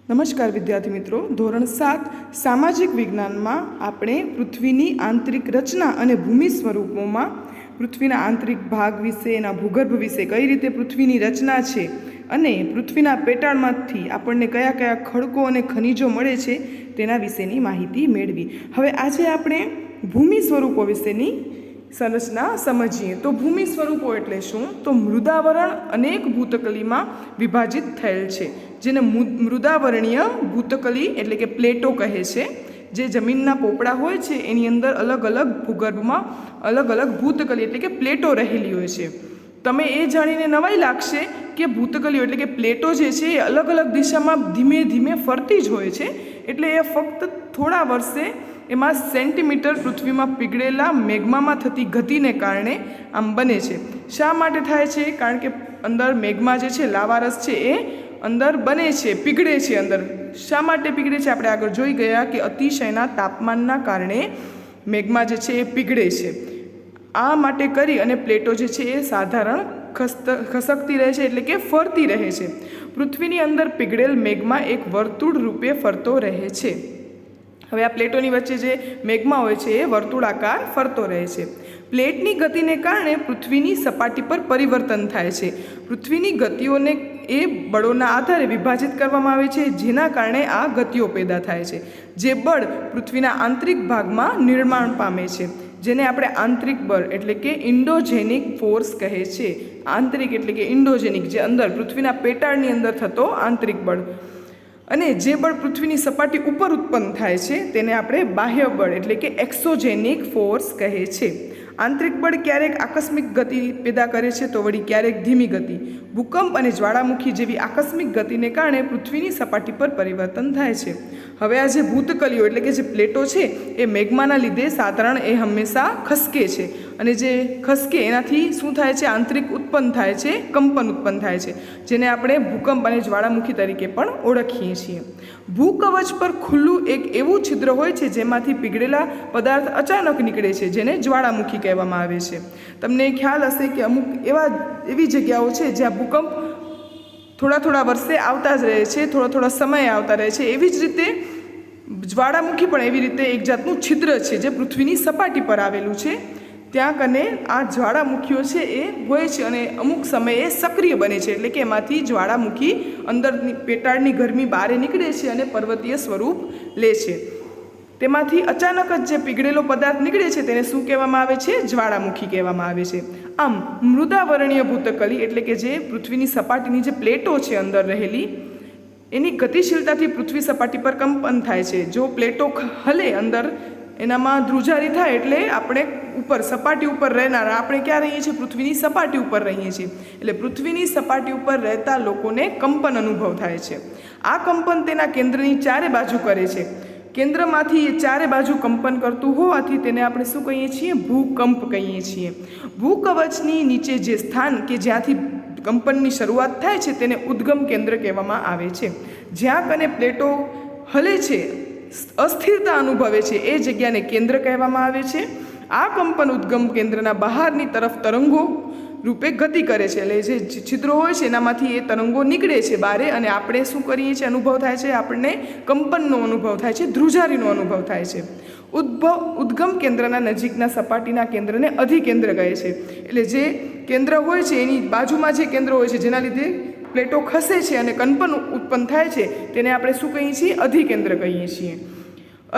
નમસ્કાર વિદ્યાર્થી મિત્રો, ધોરણ 7 સામાજિક વિજ્ઞાનમાં આપણે પૃથ્વીની આંતરિક રચના અને ભૂમિ સ્વરૂપોમાં પૃથ્વીના આંતરિક ભાગ વિશે, એના ભૂગર્ભ વિશે, કઈ રીતે પૃથ્વીની રચના છે અને પૃથ્વીના પેટાળમાંથી આપણને કયા કયા ખડકો અને ખનિજો મળે છે તેના વિશેની માહિતી મેળવી. હવે આજે આપણે ભૂમિ સ્વરૂપો વિશેની સંરચના સમજીએ. તો ભૂમિ સ્વરૂપો એટલે શું? તો મૃદાવરણ અનેક ભૂતકલીમાં વિભાજિત થયેલ છે, જેને મૃદાવરણીય ભૂતકલી એટલે કે પ્લેટો કહે છે. જે જમીનના પોપડા હોય છે એની અંદર અલગ અલગ ભૂગર્ભમાં અલગ અલગ ભૂતકલી એટલે કે પ્લેટો રહેલી હોય છે. તમે એ જાણીને નવાઈ લાગશે કે ભૂતકલીઓ એટલે કે પ્લેટો જે છે એ અલગ અલગ દિશામાં ધીમે ધીમે ફરતી જ હોય છે. એટલે એ ફક્ત થોડા વર્ષે એમાં સેન્ટીમીટર પૃથ્વીમાં પીગળેલા મેગ્મામાં થતી ગતિને કારણે આમ બને છે. શા માટે થાય છે? કારણ કે અંદર મેગ્મા જે છે, લાવારસ છે, એ અંદર બને છે, પીગળે છે. અંદર શા માટે પીગળે છે? આપણે આગળ જોઈ ગયા કે અતિશયના તાપમાનના કારણે મેગ્મા જે છે એ પીગળે છે. આ માટે કરી અને પ્લેટો જે છે એ સાધારણ ખસકતી રહે છે એટલે કે ફરતી રહે છે. પૃથ્વીની અંદર પીગળેલ મેગ્મા એક વર્તુળ રૂપે ફરતો રહે છે. હવે આ પ્લેટોની વચ્ચે જે મેગ્મા હોય છે એ વર્તુળાકાર ફરતો રહે છે. પ્લેટની ગતિને કારણે પૃથ્વીની સપાટી પર પરિવર્તન થાય છે. પૃથ્વીની ગતિઓને એ બળોના આધારે વિભાજિત કરવામાં આવે છે, જેના કારણે આ ગતિઓ પેદા થાય છે. જે બળ પૃથ્વીના આંતરિક ભાગમાં નિર્માણ પામે છે, જેને આપણે આંતરિક બળ એટલે કે ઇન્ડોજેનિક ફોર્સ કહે છે. આંતરિક એટલે કે ઇન્ડોજેનિક, જે અંદર પૃથ્વીના પેટાળની અંદર થતો આંતરિક બળ. અને જે બળ પૃથ્વીની સપાટી ઉપર ઉત્પન્ન થાય છે તેને આપણે બાહ્ય બળ એટલે કે એક્સોજેનિક ફોર્સ કહે છે. આંતરિક બળ ક્યારેક આકસ્મિક ગતિ પેદા કરે છે તો વળી ક્યારેક ધીમી ગતિ. ભૂકંપ અને જ્વાળામુખી જેવી આકસ્મિક ગતિને કારણે પૃથ્વીની સપાટી પર પરિવર્તન થાય છે. હવે આ જે ભૂતકલીઓ એટલે કે જે પ્લેટો છે એ મેગ્માના લીધે સાધારણ એ હંમેશા ખસકે છે, અને જે ખસકે એનાથી શું થાય છે? આંતરિક ઉત્પન્ન થાય છે, કંપન ઉત્પન્ન થાય છે, જેને આપણે ભૂકંપ અને જ્વાળામુખી તરીકે પણ ઓળખીએ છીએ. ભૂકવચ પર ખુલ્લું એક એવું છિદ્ર હોય છે જેમાંથી પીગળેલા પદાર્થ અચાનક નીકળે છે, જેને જ્વાળામુખી કહેવામાં આવે છે. તમને ખ્યાલ હશે કે અમુક એવી જગ્યાઓ છે જ્યાં ભૂકંપ થોડા વર્ષે આવતા જ રહે છે, થોડા સમયે આવતા રહે છે. એવી જ રીતે જ્વાળામુખી પણ એવી રીતે એક જાતનું છિદ્ર છે જે પૃથ્વીની સપાટી પર આવેલું છે. ત્યાં કને આ જ્વાળામુખીઓ છે એ હોય છે અને અમુક સમયે સક્રિય બને છે, એટલે કે એમાંથી જ્વાળામુખી અંદરની પેટાળની ગરમી બહાર નીકળે છે અને પર્વતીય સ્વરૂપ લે છે. તેમાંથી અચાનક જ જે પીગળેલો પદાર્થ નીકળે છે તેને શું કહેવામાં આવે છે? જ્વાળામુખી કહેવામાં આવે છે. આમ મૃદાવરણીય ભૂતકલી એટલે કે જે પૃથ્વીની સપાટીની જે પ્લેટો છે અંદર રહેલી, એની ગતિશીલતાથી પૃથ્વી સપાટી પર કંપન થાય છે. જો પ્લેટો હલે અંદર એનામાં ધ્રુજારી થાય એટલે આપણે ઉપર સપાટી ઉપર રહેનાર, આપણે ક્યાં રહીએ છીએ? પૃથ્વીની સપાટી ઉપર રહીએ છીએ. એટલે પૃથ્વીની સપાટી ઉપર રહેતા લોકોને કંપન અનુભવ થાય છે. આ કંપન તેના કેન્દ્રની ચારે બાજુ કરે છે. કેન્દ્રમાંથી એ ચારે બાજુ કંપન કરતું હોવાથી તેને આપણે શું કહીએ છીએ? ભૂકંપ કહીએ છીએ. ભૂકવચની નીચે જે સ્થાન કે જ્યાંથી કંપનની શરૂઆત થાય છે તેને ઉદ્ગમ કેન્દ્ર કહેવામાં આવે છે. જ્યાં કને પ્લેટો હલે છે, અસ્થિરતા અનુભવે છે, એ જગ્યાને કેન્દ્ર કહેવામાં આવે છે. આ કંપન ઉદ્ગમ કેન્દ્રના બહારની તરફ તરંગો રૂપે ગતિ કરે છે. એટલે જે છિદ્રો હોય છે એનામાંથી એ તરંગો નીકળે છે બારે, અને આપણે શું કરીએ છીએ? અનુભવ થાય છે, આપણને કંપનનો અનુભવ થાય છે, ધ્રુજારીનો અનુભવ થાય છે. ઉદ્ગમ કેન્દ્રના નજીકના સપાટીના કેન્દ્રને અધિકેન્દ્ર કહે છે. એટલે જે કેન્દ્ર હોય છે એની બાજુમાં જે કેન્દ્ર હોય છે જેના લીધે પ્લેટો ખસે છે અને કંપન ઉત્પન્ન થાય છે તેને આપણે શું કહીએ છીએ? અધિકેન્દ્ર કહીએ છીએ.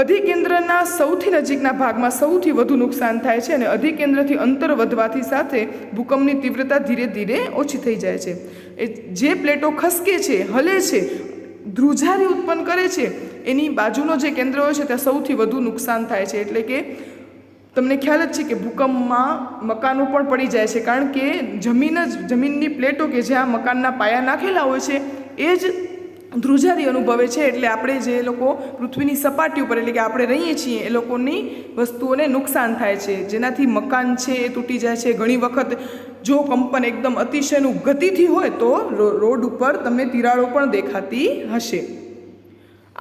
અધિકેન્દ્રના સૌથી નજીકના ભાગમાં સૌથી વધુ નુકસાન થાય છે, અને અધિકેન્દ્રથી અંતર વધવાથી સાથે ભૂકંપની તીવ્રતા ધીરે ધીરે ઓછી થઈ જાય છે. જે પ્લેટો ખસકે છે, હલે છે, ધ્રુજારી ઉત્પન્ન કરે છે, એની બાજુનો જે કેન્દ્ર હોય છે ત્યાં સૌથી વધુ નુકસાન થાય છે. એટલે કે તમને ખ્યાલ જ છે કે ભૂકંપમાં મકાનો પણ પડી જાય છે, કારણ કે જમીનની પ્લેટો કે જ્યાં મકાનના પાયા નાખેલા હોય છે એ જ ધ્રુજારી અનુભવે છે. એટલે આપણે જે લોકો પૃથ્વીની સપાટી ઉપર એટલે કે આપણે રહીએ છીએ એ લોકોની વસ્તુઓને નુકસાન થાય છે, જેનાથી મકાન છે એ તૂટી જાય છે. ઘણી વખત જો કંપન એકદમ અતિશયનું ગતિથી હોય તો રોડ ઉપર તમને તિરાડો પણ દેખાતી હશે.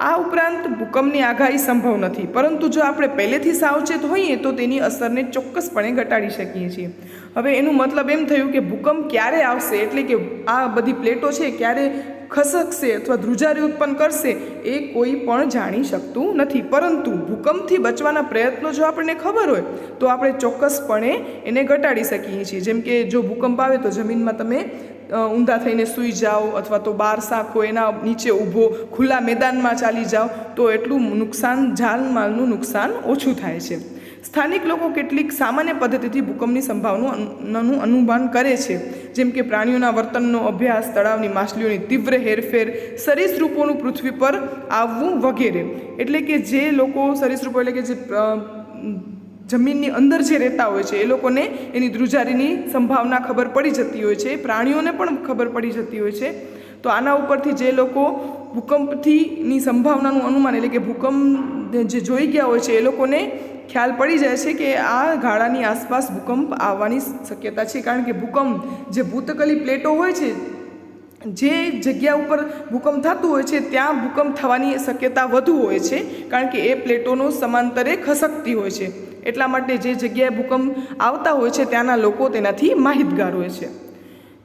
આ ઉપરાંત ભૂકંપની આગાહી સંભવ નથી, પરંતુ જો આપણે પહેલેથી સાવચેત હોઈએ તો તેની અસરને ચોક્કસપણે ઘટાડી શકીએ છીએ. હવે એનું મતલબ એમ થયું કે ભૂકંપ ક્યારે આવશે, એટલે કે આ બધી પ્લેટો છે ક્યારે ખસકશે અથવા ધ્રુજારી ઉત્પન્ન કરશે એ કોઈ પણ જાણી શકતું નથી. પરંતુ ભૂકંપથી બચવાના પ્રયત્નો જો આપણને ખબર હોય તો આપણે ચોક્કસપણે એને ઘટાડી શકીએ છીએ. જેમ કે જો ભૂકંપ આવે તો જમીનમાં તમે ઊંધા થઈને સૂઈ જાઓ અથવા તો બાર શાખો એના નીચે ઊભો ખુલ્લા મેદાનમાં ચાલી જાઓ તો એટલું નુકસાન, જાનમાલનું નુકસાન ઓછું થાય છે. સ્થાનિક લોકો કેટલીક સામાન્ય પદ્ધતિથી ભૂકંપની સંભાવનાનું અનુમાન કરે છે. જેમ કે પ્રાણીઓના વર્તનનો અભ્યાસ, તળાવની માછલીઓની તીવ્ર હેરફેર, સરીસૃપોનું પૃથ્વી પર આવવું વગેરે. એટલે કે જે લોકો સરીસૃપો એટલે કે જે જમીનની અંદર જે રહેતા હોય છે એ લોકોને એની ધ્રુજારીની સંભાવના ખબર પડી જતી હોય છે, પ્રાણીઓને પણ ખબર પડી જતી હોય છે. તો આના ઉપરથી જે લોકો ભૂકંપથીની સંભાવનાનું અનુમાન એટલે કે ભૂકંપ જે જોઈ ગયા હોય છે એ લોકોને ખ્યાલ પડી જાય છે કે આ ગાળાની આસપાસ ભૂકંપ આવવાની શક્યતા છે. કારણ કે ભૂકંપ જે ભૂતકલી પ્લેટો હોય છે, જે જગ્યા ઉપર ભૂકંપ થતું હોય છે ત્યાં ભૂકંપ થવાની શક્યતા વધુ હોય છે, કારણ કે એ પ્લેટોનો સમાંતરે ખસકતી હોય છે. એટલા માટે જે જગ્યાએ ભૂકંપ આવતા હોય છે ત્યાંના લોકો તેનાથી માહિતગાર હોય છે.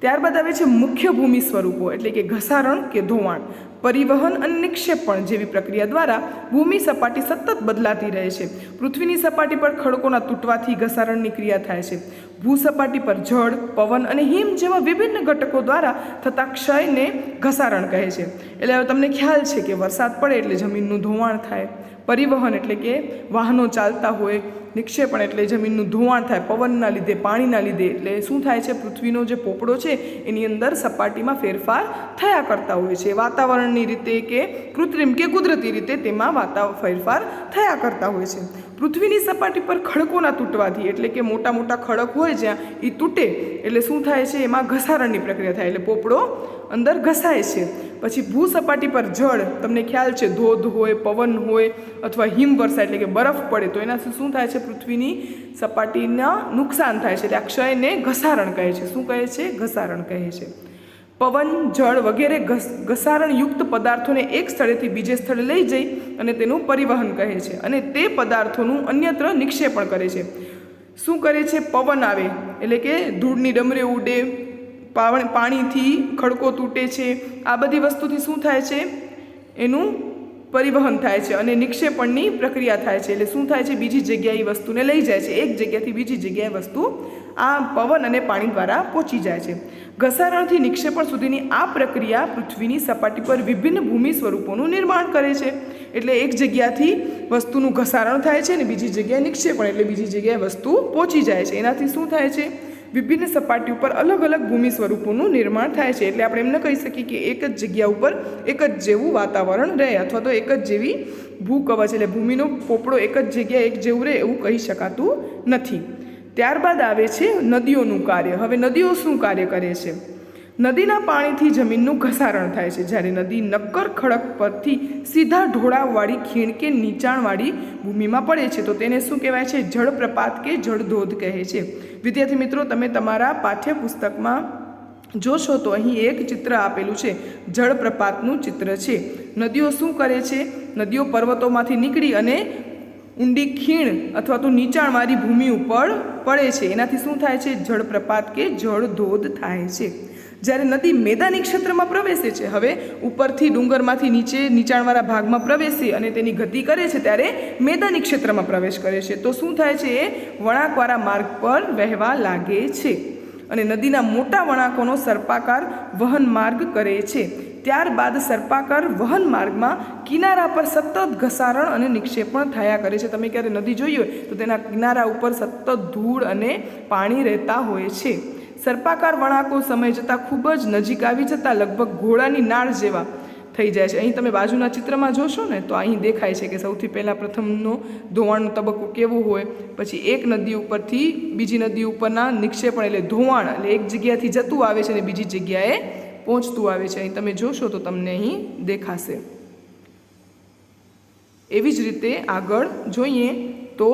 ત્યારબાદ આવે છે મુખ્ય ભૂમિ સ્વરૂપો, એટલે કે ઘસારણ કે ધોવાણ, પરિવહન અને નિક્ષેપણ જેવી પ્રક્રિયા દ્વારા ભૂમિ સપાટી સતત બદલાતી રહે છે. પૃથ્વીની સપાટી પર ખડકોના તૂટવાથી ઘસારણની ક્રિયા થાય છે. ભૂસપાટી પર જળ, પવન અને હિમ જેવા વિભિન્ન ઘટકો દ્વારા થતા ક્ષયને ઘસારણ કહે છે. એટલે હવે તમને ખ્યાલ છે કે વરસાદ પડે એટલે જમીનનું ધોવાણ થાય, પરિવહન એટલે કે વાહનો ચાલતા હોય, નિક્ષેપણ એટલે જમીનનું ધોવાણ થાય પવનના લીધે, પાણીના લીધે. એટલે શું થાય છે, પૃથ્વીનો જે પોપડો છે એની અંદર સપાટીમાં ફેરફાર થયા કરતા હોય છે. વાતાવરણની રીતે કે કૃત્રિમ કે કુદરતી રીતે તેમાં ફેરફાર થયા કરતા હોય છે. પૃથ્વીની સપાટી પર ખડકોના તૂટવાથી, એટલે કે મોટા મોટા ખડક હોય જ્યાં એ તૂટે એટલે શું થાય છે, એમાં ઘસારણની પ્રક્રિયા થાય એટલે પોપડો અંદર ઘસાય છે. પછી ભૂસપાટી પર જળ, તમને ખ્યાલ છે ધોધ હોય, પવન હોય અથવા હિમવર્ષા એટલે કે બરફ પડે તો એનાથી શું થાય છે, પૃથ્વીની સપાટીના નુકસાન થાય છે. એટલે આ ક્ષયને ઘસારણ કહે છે. શું કહે છે? ઘસારણ કહે છે. પવન, જળ વગેરે ઘસારણયુક્ત પદાર્થોને એક સ્થળેથી બીજે સ્થળે લઈ જઈ અને તેનું પરિવહન કહે છે અને તે પદાર્થોનું અન્યત્ર નિક્ષેપણ કરે છે. શું કરે છે? પવન આવે એટલે કે ધૂળની ડમરે ઉડે, પાણીથી ખડકો તૂટે છે, આ બધી વસ્તુથી શું થાય છે, એનું પરિવહન થાય છે અને નિક્ષેપણની પ્રક્રિયા થાય છે. એટલે શું થાય છે, બીજી જગ્યાએ એ વસ્તુને લઈ જાય છે, એક જગ્યાથી બીજી જગ્યાએ વસ્તુ આ પવન અને પાણી દ્વારા પહોંચી જાય છે. ઘસારણથી નિક્ષેપણ સુધીની આ પ્રક્રિયા પૃથ્વીની સપાટી પર વિભિન્ન ભૂમિ સ્વરૂપોનું નિર્માણ કરે છે. એટલે એક જગ્યાથી વસ્તુનું ઘસારણ થાય છે અને બીજી જગ્યાએ નિક્ષેપણ એટલે બીજી જગ્યાએ વસ્તુ પહોંચી જાય છે. એનાથી શું થાય છે, વિભિન્ન સપાટી ઉપર અલગ અલગ ભૂમિ સ્વરૂપોનું નિર્માણ થાય છે. એટલે આપણે એમ ન કહી શકીએ કે એક જ જગ્યા ઉપર એક જ જેવું વાતાવરણ રહે અથવા તો એક જ જેવી ભૂકવચ એટલે ભૂમિનો પોપડો એક જ જગ્યાએ એક જેવું રહે એવું કહી શકાતું નથી. ત્યારબાદ આવે છે નદીઓનું કાર્ય. હવે નદીઓ શું કાર્ય કરે છે? નદીના પાણીથી જમીનનું ઘસારણ થાય છે. જ્યારે નદી નક્કર ખડક પરથી સીધા ઢોળાવવાળી ખીણ કે નીચાણવાળી ભૂમિમાં પડે છે તો તેને શું કહેવાય છે? જળપ્રપાત કે જળધોધ કહે છે. વિદ્યાર્થી મિત્રો, તમે તમારા પાઠ્યપુસ્તકમાં જોશો તો અહીં એક ચિત્ર આપેલું છે, જળપ્રપાતનું ચિત્ર છે. નદીઓ શું કરે છે? નદીઓ પર્વતોમાંથી નીકળી અને ઊંડી ખીણ અથવા તો નીચાણવાળી ભૂમિ ઉપર પડે છે. એનાથી શું થાય છે? જળપ્રપાત કે જળધોધ થાય છે. જ્યારે નદી મેદાની ક્ષેત્રમાં પ્રવેશે છે, હવે ઉપરથી ડુંગરમાંથી નીચાણવાળા ભાગમાં પ્રવેશે અને તેની ગતિ કરે છે ત્યારે મેદાની ક્ષેત્રમાં પ્રવેશ કરે છે તો શું થાય છે? એ વળાંકવાળા માર્ગ પર વહેવા લાગે છે અને નદીના મોટા વળાંકોનો સર્પાકાર વહન માર્ગ કરે છે. ત્યારબાદ સર્પાકાર વહન માર્ગમાં કિનારા પર સતત ઘસારણ અને નિક્ષેપણ થયા કરે છે. તમે ક્યારે નદી જોઈ હોય તો તેના કિનારા ઉપર સતત ધૂળ અને પાણી રહેતા હોય છે. સર્પાકાર વળાંકો સમય જતાં ખૂબ જ નજીક આવી જતાં લગભગ ઘોડાની નાળ જેવા થઈ જાય છે. અહીં તમે બાજુના ચિત્રમાં જોશો ને તો અહીં દેખાય છે કે સૌથી પહેલાં પ્રથમનો ધોવાણનો તબક્કો કેવો હોય, પછી એક નદી ઉપરથી બીજી નદી ઉપરના નિક્ષેપણ એટલે ધોવાણ એટલે એક જગ્યાથી જતું આવે છે અને બીજી જગ્યાએ પહોંચતું આવે છે. અહીં તમે જોશો તો તમને અહીં દેખાશે. એવી જ રીતે આગળ જોઈએ તો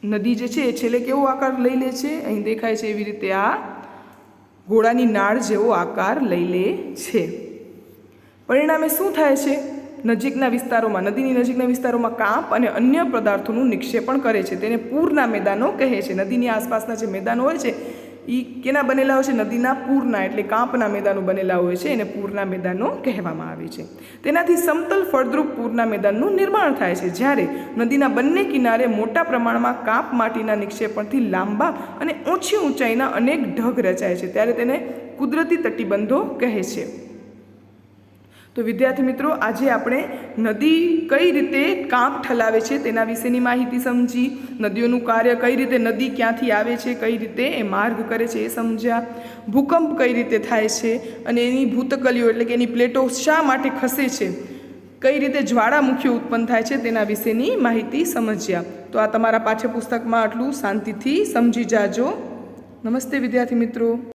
નદી જે છે એ છેલ્લે કેવો આકાર લઈ લે છે? અહીં દેખાય છે એવી રીતે આ ઘોડાની નાળ જેવો આકાર લઈ લે છે. પરિણામે શું થાય છે? નજીકના વિસ્તારોમાં, નદીની નજીકના વિસ્તારોમાં કાંપ અને અન્ય પદાર્થોનું નિક્ષેપણ કરે છે. તેને પૂરના મેદાનો કહે છે. નદીની આસપાસના જે મેદાનો હોય છે એ કેના બનેલા હોય છે? નદીના પૂરના એટલે કાંપના મેદાનો બનેલા હોય છે, એને પૂરના મેદાનો કહેવામાં આવે છે. તેનાથી સમતલ ફળદ્રુપ પૂરના મેદાનનું નિર્માણ થાય છે. જ્યારે નદીના બંને કિનારે મોટા પ્રમાણમાં કાંપ માટીના નિક્ષેપણથી લાંબા અને ઓછી ઊંચાઈના અનેક ઢગ રચાય છે, ત્યારે તેને કુદરતી તટીબંધો કહે છે. તો વિદ્યાર્થી મિત્રો, આજે આપણે નદી કઈ રીતે કાંપ ઠલાવે છે તેના વિશેની માહિતી સમજી, નદીઓનું કાર્ય, કઈ રીતે નદી ક્યાંથી આવે છે, કઈ રીતે એ માર્ગ કરે છે એ સમજ્યા, ભૂકંપ કઈ રીતે થાય છે અને એની ભૂતકલીઓ એટલે કે એની પ્લેટો શા માટે ખસે છે, કઈ રીતે જ્વાળામુખીઓ ઉત્પન્ન થાય છે તેના વિશેની માહિતી સમજ્યા. તો આ તમારા પાઠ્યપુસ્તકમાં આટલું શાંતિથી સમજી જાજો. નમસ્તે વિદ્યાર્થી મિત્રો.